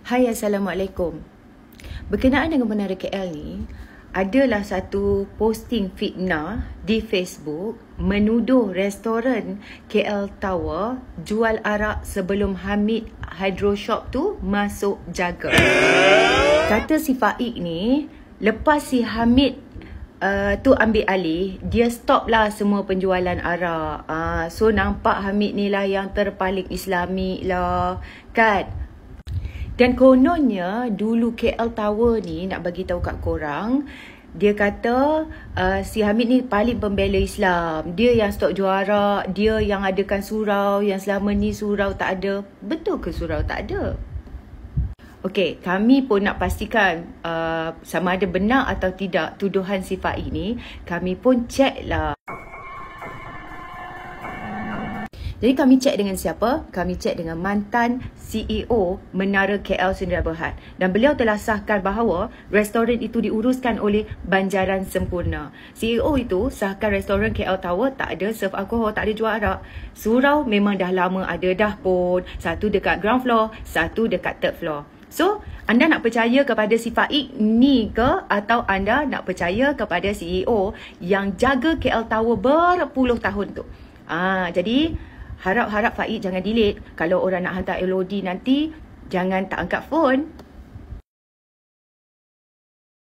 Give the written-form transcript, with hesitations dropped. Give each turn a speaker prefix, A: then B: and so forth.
A: Hai, Assalamualaikum. Berkenaan dengan Menara KL ni, adalah satu posting fitnah di Facebook menuduh restoran KL Tower jual arak sebelum Hamid Hydro Shop tu masuk jaga. Kata si Faik ni, lepas si Hamid tu ambil alih, dia stop lah semua penjualan arak. So nampak Hamid ni lah yang terpaling Islami lah, kan? Dan kononnya dulu KL Tower ni, nak bagi tahu kat korang, dia kata si Hamid ni paling pembela Islam. Dia yang stok jual arak, dia yang adakan surau, yang selama ni surau tak ada. Betul ke surau tak ada? Okey, kami pun nak pastikan sama ada benar atau tidak tuduhan si Faik ni. Kami pun check lah. Jadi kami cek dengan siapa? Kami cek dengan mantan CEO Menara KL Sdn Bhd. Dan beliau telah sahkan bahawa restoran itu diuruskan oleh Banjaran Sempurna. CEO itu sahkan restoran KL Tower tak ada serve alkohol, tak ada jual arak. Surau memang dah lama ada dah pun. Satu dekat ground floor, satu dekat third floor. So, anda nak percaya kepada si Faik ni ke, atau anda nak percaya kepada CEO yang jaga KL Tower berpuluh tahun tu? Jadi harap-harap Faik jangan delete. Kalau orang nak hantar LOD nanti, jangan tak angkat phone.